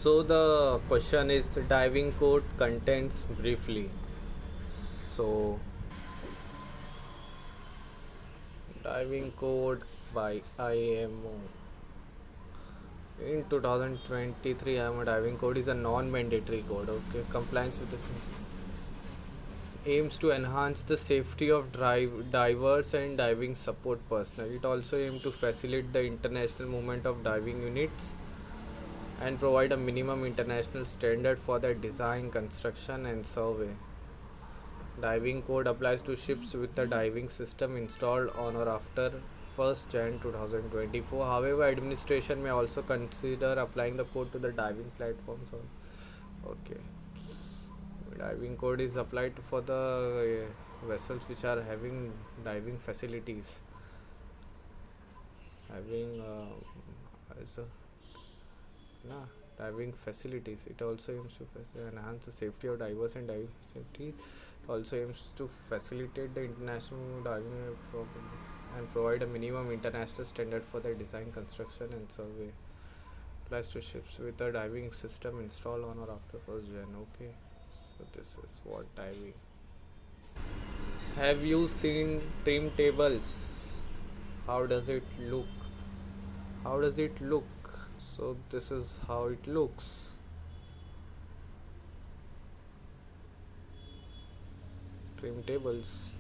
So the question is diving code contents briefly. So diving code by IMO. In 2023, IMO diving code is a non-mandatory code. Okay, compliance with the aims to enhance the safety of divers and diving support personnel. It also aims to facilitate the international movement of diving units and provide a minimum international standard for their design, construction, and survey. Diving code applies to ships with a diving system installed on or after 1st Jan 2024. However, administration may also consider applying the code to the diving platforms. Okay. Diving code is applied for the vessels which are having diving facilities. Having as a, nah, diving facilities. It also aims to enhance the safety of divers and diving safety. Also aims to facilitate the international diving and provide a minimum international standard for the design, construction, and survey. Applies to ships with a diving system installed on or after 1st Jan. Okay, so this is what diving. Have you seen trim tables? How does it look? How does it look? So this is how it looks. Trim tables.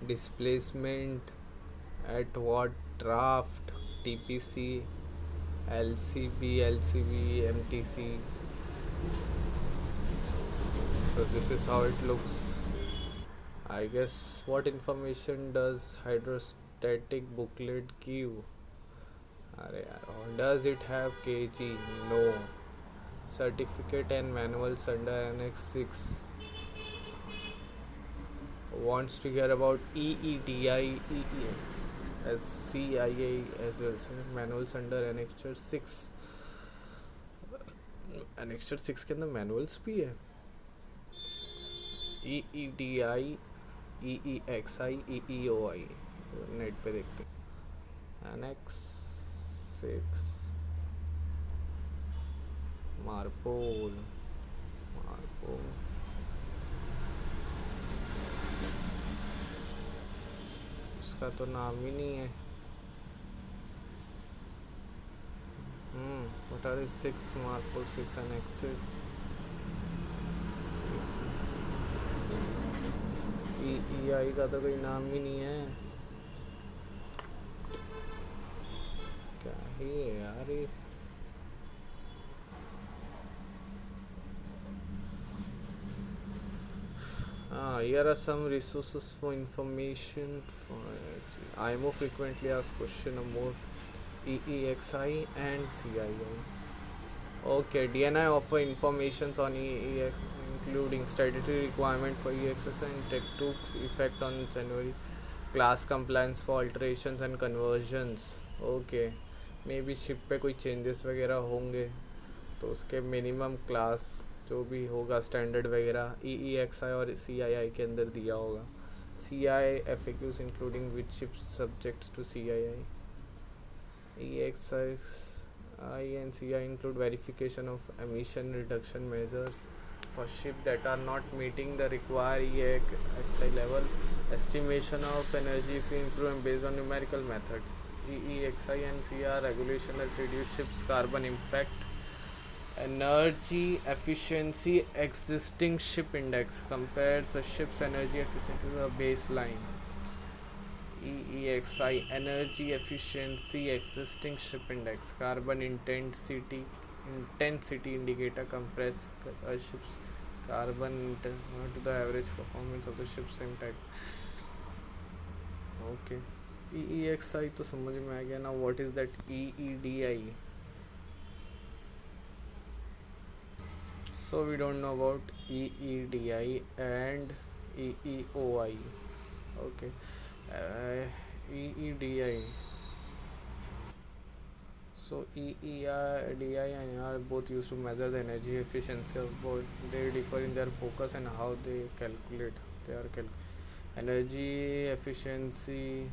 Displacement at what draft, TPC, LCB, LCB, MTC. So this is how it looks. I guess what information does hydrostatic booklet give? Does it have kg? No. Certificate and manuals under Annex 6. Wants to hear about EEDI, as CIA as well. So manuals under Annexure 6. Annexure 6 के अंदर manuals भी है. EEDI, EEXI, EEOI. Net पे देखते हैं. Annex 6. MARPOL. उसका तो नाम ही नहीं है. What are the 6 Marpol 6 annexes? EEI का तो कोई नाम ही नहीं है. क्या ही है यार ये. Here are some resources for information. IMO frequently asked question about EEXI and CII. Okay, DNI offer informations on EEX, including statutory requirement for EXS and tech took effect on January. Class compliance for alterations and conversions. Okay, maybe ship पे कोई changes वगैरह होंगे तो उसके minimum class जो भी होगा standard वगैरह EEXI और CII के अंदर दिया होगा. CII FAQs including which ships subjects to CII. EEXI and CII include verification of emission reduction measures for ships that are not meeting the required EEXI level, estimation of energy improvement based on numerical methods. EEXI and CII regulation that reduce ships' carbon impact, energy efficiency existing ship index compares the ship's energy efficiency to a baseline. EEXI energy efficiency existing ship index carbon intensity indicator compares a ship's carbon to the average performance of the ship same type. Okay, EEXI तो समझ में आ गया ना. What is that EEDI? So we don't know about EEDI and EEOI. Okay, EEDI. So EEDI and are both used to measure the energy efficiency of both. They differ in their focus and how they calculate. Energy efficiency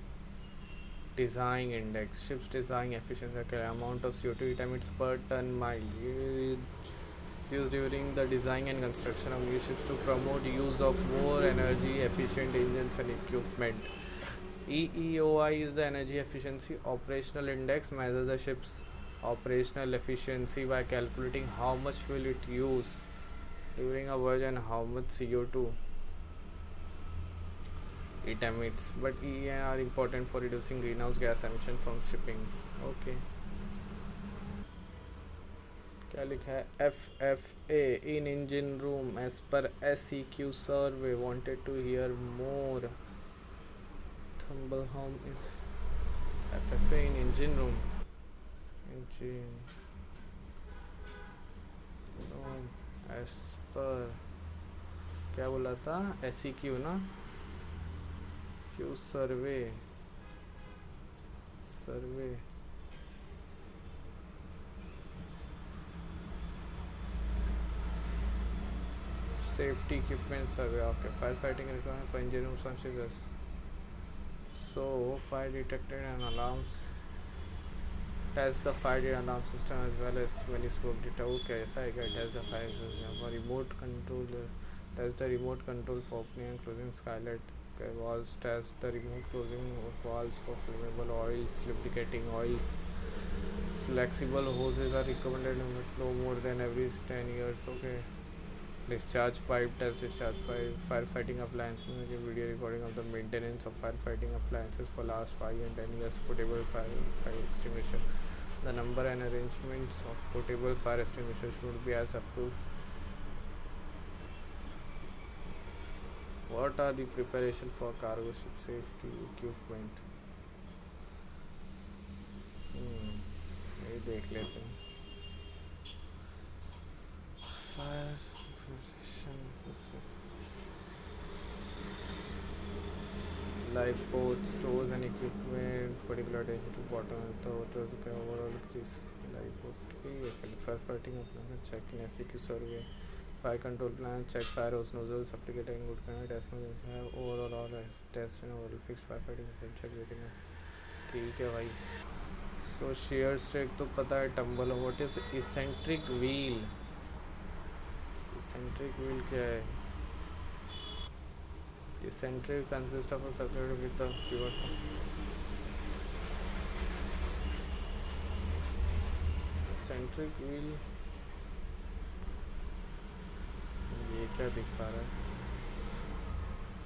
design index. Ships design efficiency, okay, amount of CO2 it emits per ton mile. Used during the design and construction of new ships to promote use of more energy efficient engines and equipment. EEOI is the Energy Efficiency Operational Index, measures a ship's operational efficiency by calculating how much fuel it uses during a voyage and how much CO2 it emits. But EEOI are important for reducing greenhouse gas emission from shipping. Okay. क्या लिखा है FFA in engine room as per SEQ survey wanted to hear more. Thumble home is FFA in engine room. Engine room as per क्या बोला था SEQ ना Q survey safety equipment survey. Okay, firefighting requirement for engine room functions. So fire detected and alarms. Test the fire alarm system as well as when smoke detector. Okay, ऐसा है क्या? Test the fire system for remote control. Test the remote control for opening and closing skylight. Okay, valves. Test the remote closing of valves for flammable oils, lubricating oils. Flexible hoses are recommended no more than every 10 years. Okay. Discharge pipe test. Discharge pipe. Firefighting appliances. Video recording of the maintenance of firefighting appliances for last 5 and 10 years. Portable fire extinguisher. The number and arrangements of portable fire extinguisher should be as approved. What are the preparation for cargo ship safety equipment? ये देख लेते हैं. Fire position, lifeboat stores and equipment, particular attention to bottom of the water. Okay, overall this lifeboat. Firefighting appliance check in SEQ survey. Fire control plan check fire hose nozzles applicator in good condition. Test have overall all test and overall fixed firefighting system check everything. ठीक है भाई. So shear strike तो पता है. tumble what is eccentric wheel? Eccentric wheel क्या है? Eccentric consists of a circular with a pivot. Eccentric wheel ये क्या दिखा रहा है?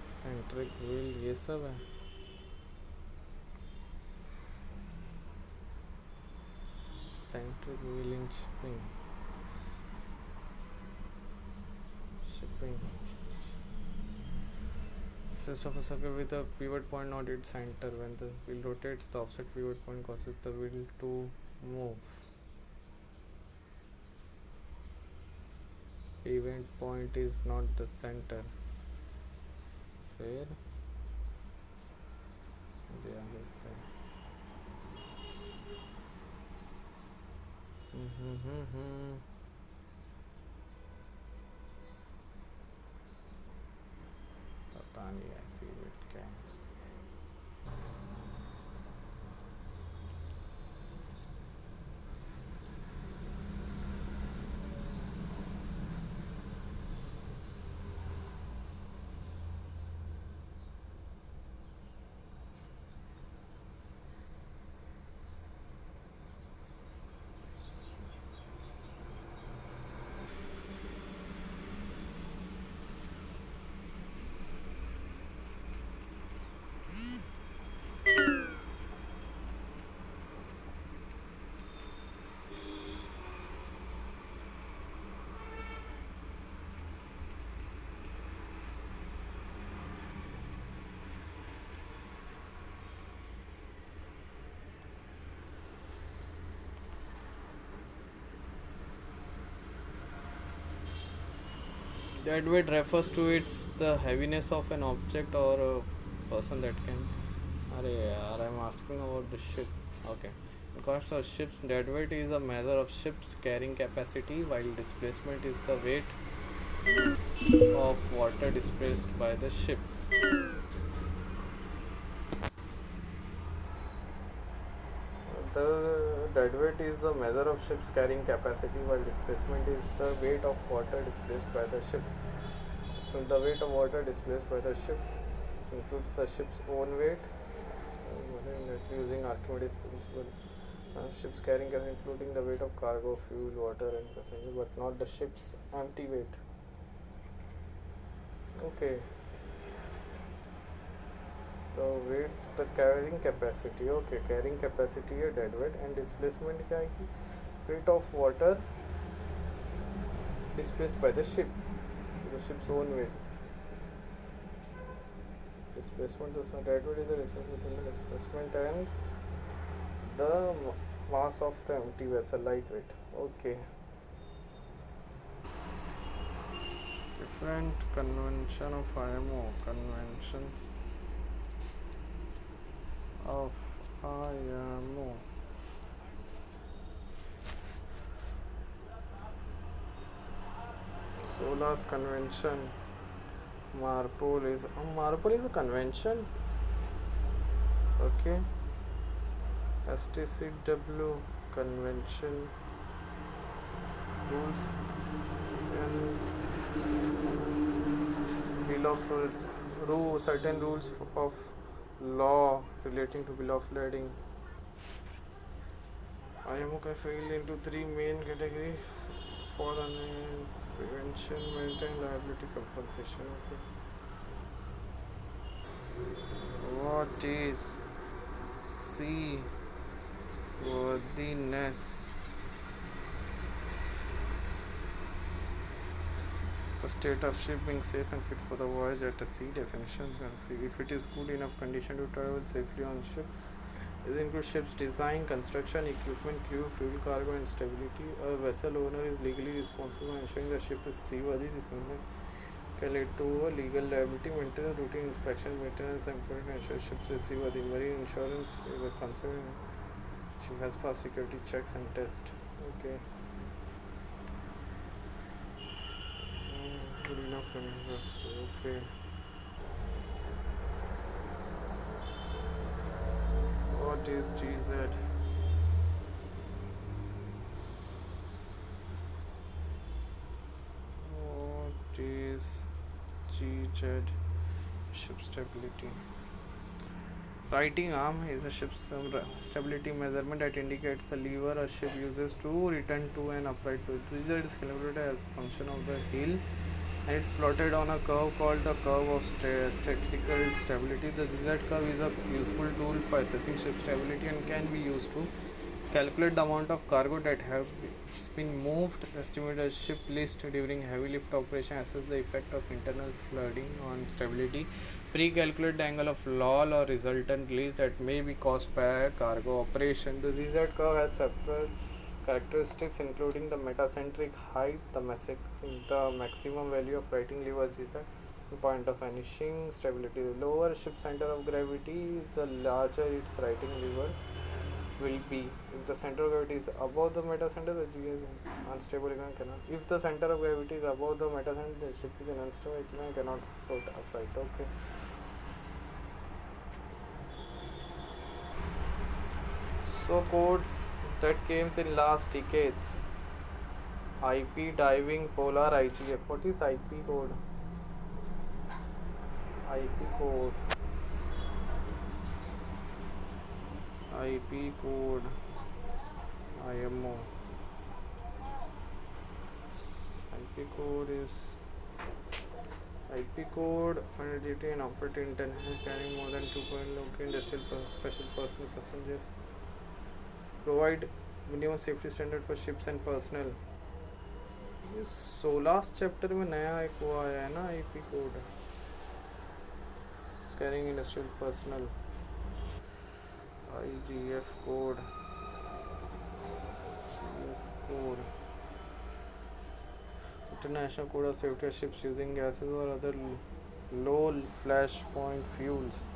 Eccentric wheel ये सब है. Eccentric wheel in shipping. Consists of a circle with a pivot point not its center. When the wheel rotates, the offset pivot point causes the wheel to move. Pivot point is not the center. Fair? पता नहीं है pivot क्या है. Deadweight refers to its the heaviness of an object or a person that can. अरे यार, I'm asking about the ship. Okay. The cost of ships. Deadweight is a measure of ships carrying capacity, while displacement is the weight of water displaced by the ship. The deadweight is the measure of ship's carrying capacity, while displacement is the weight of water displaced by the ship. So the weight of water displaced by the ship includes the ship's own weight, using Archimedes principle. Ships carrying including the weight of cargo, fuel, water, and passenger, but not the ship's empty weight. Okay. The weight, the carrying capacity. Okay, carrying capacity है dead weight and displacement क्या है कि weight of water displaced by the ship's own weight. Displacement, the dead weight is the difference between the displacement and the mass of the empty vessel, lightweight. Okay. Different convention of IMO, conventions of IMO. SOLAS convention. Marpol is a convention. Okay. STCW convention rules and bill of certain rules of law relating to bill of lading. IMO can fall into three main categories: foreign prevention, maritime liability, compensation. Okay. What is seaworthiness? The state of ship being safe and fit for the voyage at a sea. Definition: if it is good enough condition to travel safely on ship. This includes ship's design, construction, equipment, crew, fuel, cargo, and stability. A vessel owner is legally responsible for ensuring the ship is seaworthy. This can lead to a legal liability, maintenance, routine inspection, maintenance, and important ensure ships is seaworthy. Marine insurance is a concern. Ship has passed security checks and tests. Okay. It's good enough for me. Okay. What is GZ? What is GZ? Ship stability. Righting arm is a ship's stability measurement that indicates the lever a ship uses to return to an upright position. GZ is calculated as a function of the heel, and it's plotted on a curve called the curve of statistical stability. The GZ curve is a useful tool for assessing ship stability and can be used to calculate the amount of cargo that has been moved, estimate a ship list during heavy lift operation, assess the effect of internal flooding on stability, pre-calculate the angle of loll or resultant release that may be caused by a cargo operation. The GZ curve has several characteristics including the metacentric height, the maximum value of righting lever GZ, point of vanishing stability. The lower ship center of gravity, the larger its righting lever will be. If the center of gravity is above the meta center, the GZ is unstable equilibrium cannot. If the center of gravity is above the meta center, the ship is in unstable equilibrium cannot float upright. Okay. So codes that came in last decades: IP, diving, polar, IGF. What is IP code? IP code. IP code. IMO. IP code is IP code finality and operating international carrying more than 2 industrial special personal passengers. Provide minimum safety standard for ships and personnel. इस 16 chapter में नया एक वो आया है ना IP code carrying industrial personnel. IGF code. International Code of Safety of Ships using gases or other low flash point fuels.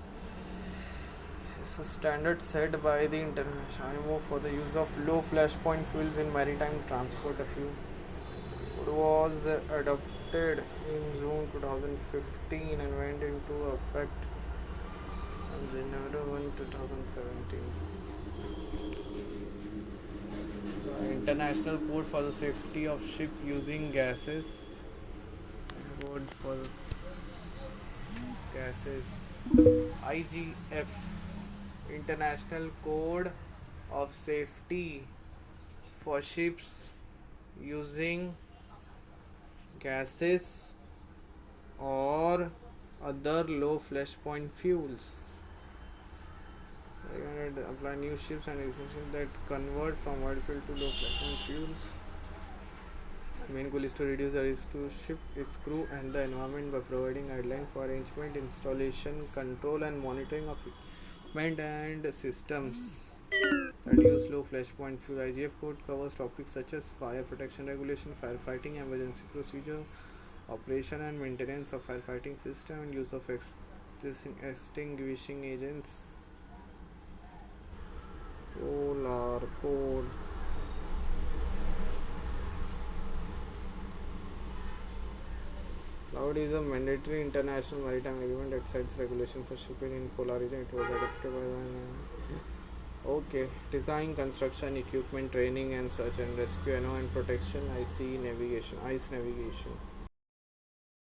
It's a standard set by the International IMO for the use of low flash point fuels in maritime transport. It was adopted in June 2015 and went into effect on January 1, 2017. International code for the safety of ship using gases. Code for gases. IGF. International code of safety for ships using gases or other low flash point fuels. Recommended apply new ships and extensions that convert from oil fuel to low flash point fuels. Main goal is to reduce the risk to ship, its crew, and the environment by providing guidelines for arrangement, installation, control, and monitoring of equipment and systems that use low flash point fuel. IGF code covers topics such as fire protection regulation, firefighting, emergency procedure, operation and maintenance of firefighting system, and use of extinguishing agents. Polar code. Cloud is a mandatory international maritime agreement that sets regulation for shipping in polar region. It was adopted by the okay. Design, construction, equipment, training and search and rescue, and protection, ice navigation.